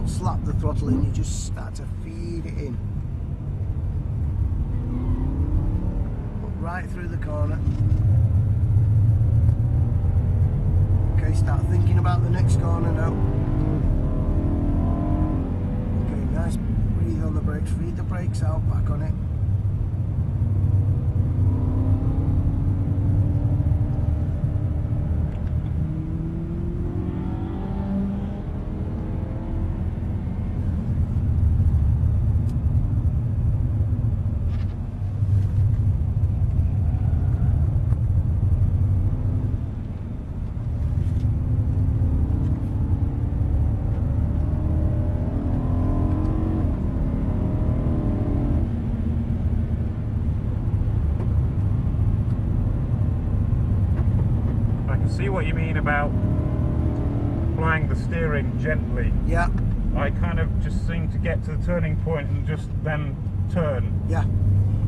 don't slap the throttle in, you just start to feed it in. Look right through the corner. Okay, start thinking about the next corner now. Okay, nice. Breathe on the brakes, feed the brakes out, back on it. See what you mean about applying the steering gently. Yeah. I kind of just seem to get to the turning point and just then turn. Yeah.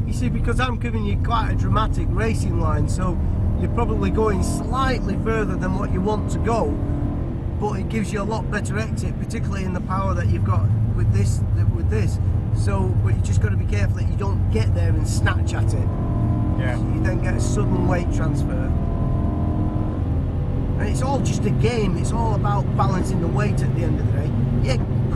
You see, because I'm giving you quite a dramatic racing line, so you're probably going slightly further than what you want to go, but it gives you a lot better exit, particularly in the power that you've got with this. So, but you just got to be careful that you don't get there and snatch at it. Yeah. So you then get a sudden weight transfer. And it's all just a game. It's all about balancing the weight at the end of the day. Yeah, of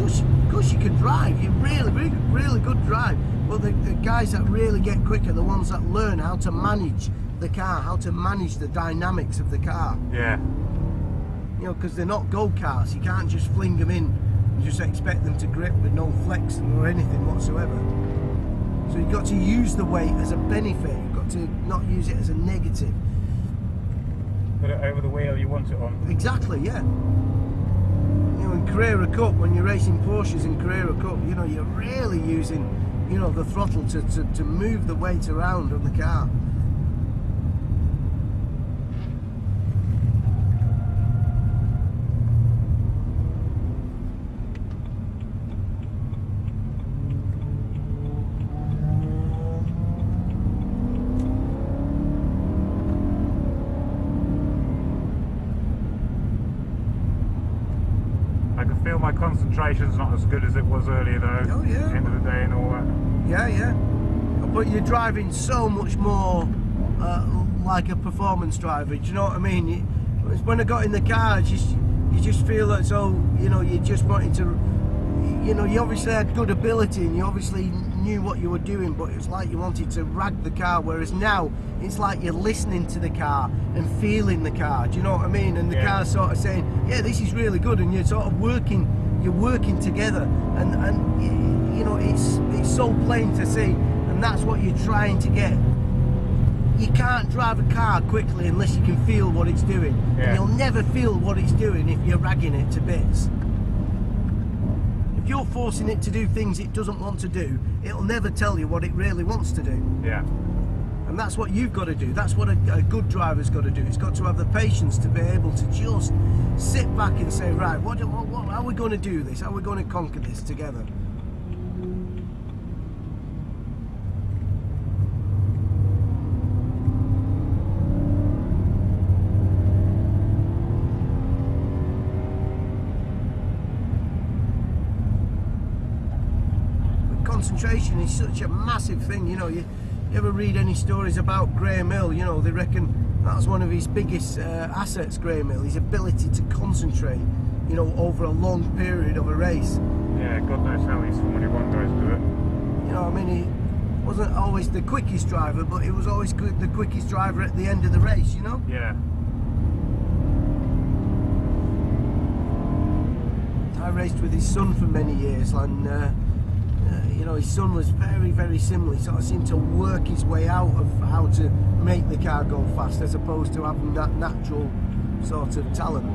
course you can drive. You're really good drive. But the guys that really get quicker are the ones that learn how to manage the car, how to manage the dynamics of the car. Yeah. You know, because they're not go-karts. You can't just fling them in and just expect them to grip with no flex or anything whatsoever. So you've got to use the weight as a benefit. You've got to not use it as a negative. Put it over the wheel you want it on. Exactly, yeah. You know, in Carrera Cup, when you're racing Porsches in Carrera Cup, you know, you're really using, you know, the throttle to move the weight around on the car. Feel my concentration's not as good as it was earlier though. Oh yeah. End of the day and all that. Yeah, yeah. But you're driving so much more like a performance driver. Do you know what I mean? When I got in the car, you just feel that, so you know, you just wanted to, you know, you obviously had good ability and you obviously knew what you were doing, but it was like you wanted to rag the car, whereas now it's like you're listening to the car and feeling the car. Do you know what I mean? And the car's sort of saying, yeah, this is really good, and you're sort of working together, and you know, it's so plain to see, and that's what you're trying to get. You can't drive a car quickly unless you can feel what it's doing. Yeah. And you'll never feel what it's doing if you're ragging it to bits. If you're forcing it to do things it doesn't want to do, it'll never tell you what it really wants to do. Yeah. And that's what you've got to do. That's what a good driver's got to do. It's got to have the patience to be able to just sit back and say, right, what how are we going to do this? How are we going to conquer this together? Concentration is such a massive thing. You know, you ever read any stories about Graham Hill? You know, they reckon that's one of his biggest assets, Graham Hill, his ability to concentrate, you know, over a long period of a race. Yeah, God knows how these Formula 1 guys do it. You know, I mean, he wasn't always the quickest driver, but he was always the quickest driver at the end of the race, you know? Yeah. I raced with his son for many years, and you know, his son was very similar. He sort of seemed to work his way out of how to make the car go fast, as opposed to having that natural sort of talent.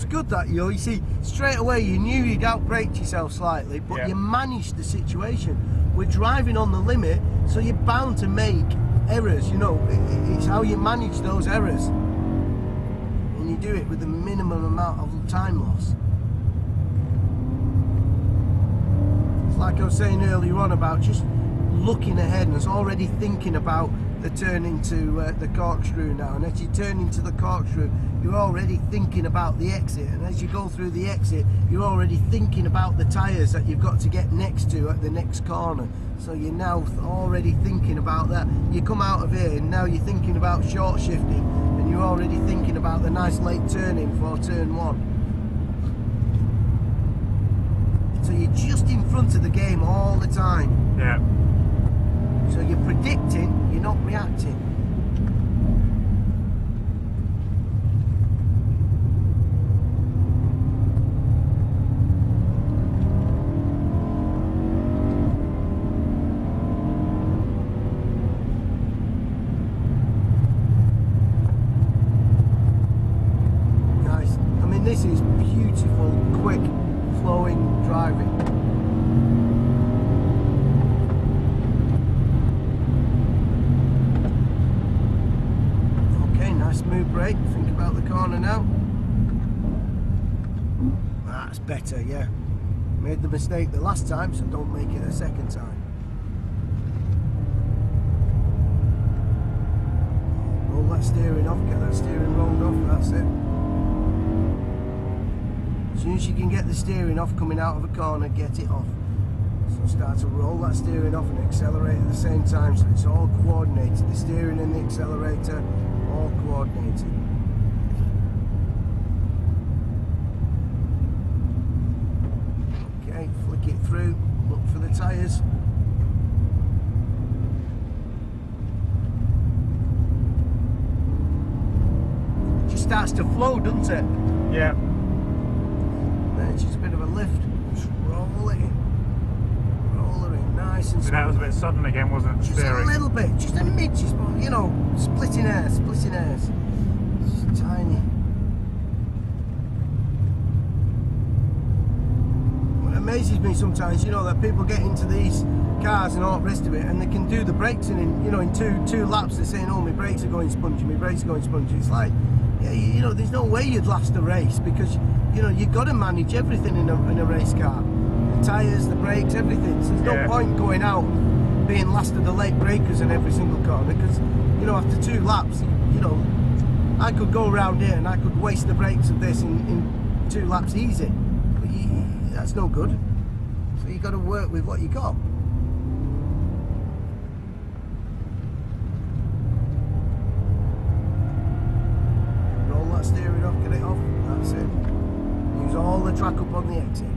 good that, you see, straight away you knew you'd outbraked yourself slightly, but Yeah. you managed the situation. We're driving on the limit, so you're bound to make errors, you know. It's how you manage those errors. And you do it with the minimum amount of time loss. It's like I was saying earlier on about just looking ahead and it's already thinking about the turn into the corkscrew now, and as you turn into the corkscrew you're already thinking about the exit, and as you go through the exit you're already thinking about the tyres that you've got to get next to at the next corner, so you're now already thinking about that. You come out of here and now you're thinking about short shifting and you're already thinking about the nice late turning for turn 1. So you're just in front of the game all the time. Yeah. So you're predicting, you're not reacting. Nice. I mean, this is beautiful, quick, flowing driving. Smooth brake, think about the corner now. That's better, yeah. Made the mistake the last time, so don't make it a second time. Roll that steering off, get that steering rolled off, that's it. As soon as you can get the steering off coming out of a corner, get it off. So start to roll that steering off and accelerate at the same time, so it's all coordinated. The steering and the accelerator all coordinated. Okay, flick it through, look for the tyres. It just starts to flow, doesn't it? Yeah. Then it's just a bit of a lift. Just roll it in. Roll it in, nice and So that was a bit sudden again, wasn't it? just a little bit, just a midges, but you know, splitting hairs, splitting hairs. Just tiny. What amazes me sometimes, you know, that people get into these cars and all the rest of it, and they can do the brakes, and in, you know, in two laps they're saying, oh, my brakes are going spongy, my brakes are going spongy. It's like, yeah, you know, there's no way you'd last a race, because you know you've got to manage everything in a race car. The tyres, the brakes, everything. So there's no point going out being last of the late breakers in every single corner, because you know, after 2 laps, you know, I could go around here and I could waste the brakes of this in 2 laps easy, but that's no good. So you've got to work with what you got. Roll that steering off, get it off, that's it. Use all the track up on the exit.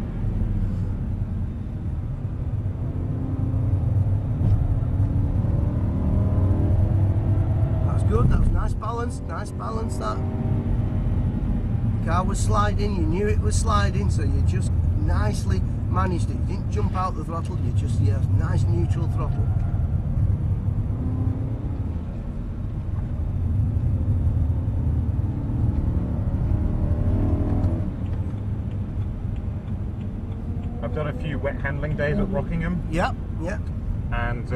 Good, that was nice balance that. The car was sliding, you knew it was sliding, so you just nicely managed it. You didn't jump out the throttle, you just, yeah, nice neutral throttle. I've done a few wet handling days at Rockingham. Yeah. And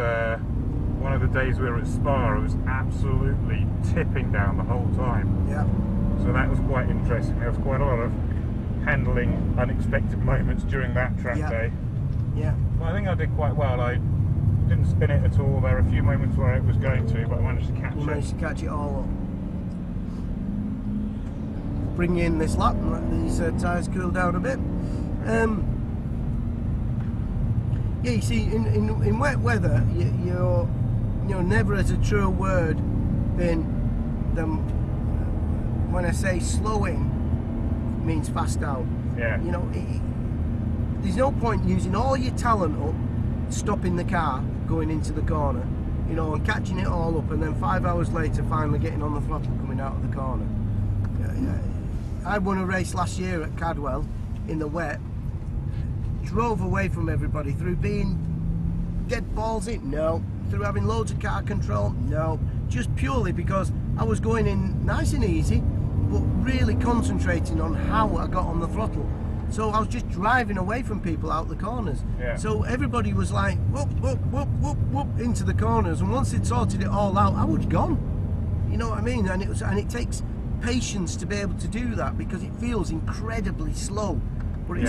one of the days we were at Spa, it was absolutely tipping down the whole time. Yeah. So that was quite interesting. There was quite a lot of handling unexpected moments during that track day. Yeah. Well, I think I did quite well. I didn't spin it at all. There were a few moments where it was going to, but I managed to catch it. You managed to catch it all up. Bring in this lap and let these tyres cool down a bit. Yeah, you see, in wet weather, you're never as a true word been when I say slowing it means fast down. Yeah. You know, there's no point using all your talent up, stopping the car going into the corner, you know, and catching it all up, and then 5 hours later finally getting on the throttle coming out of the corner. I won a race last year at Cadwell in the wet. Drove away from everybody through being dead ballsy? No. Through having loads of car control? No. Just purely because I was going in nice and easy, but really concentrating on how I got on the throttle. So I was just driving away from people out the corners. Yeah. So everybody was like whoop whoop whoop whoop whoop into the corners, and once they'd sorted it all out, I was gone. You know what I mean? And it takes patience to be able to do that, because it feels incredibly slow, but it's Yeah.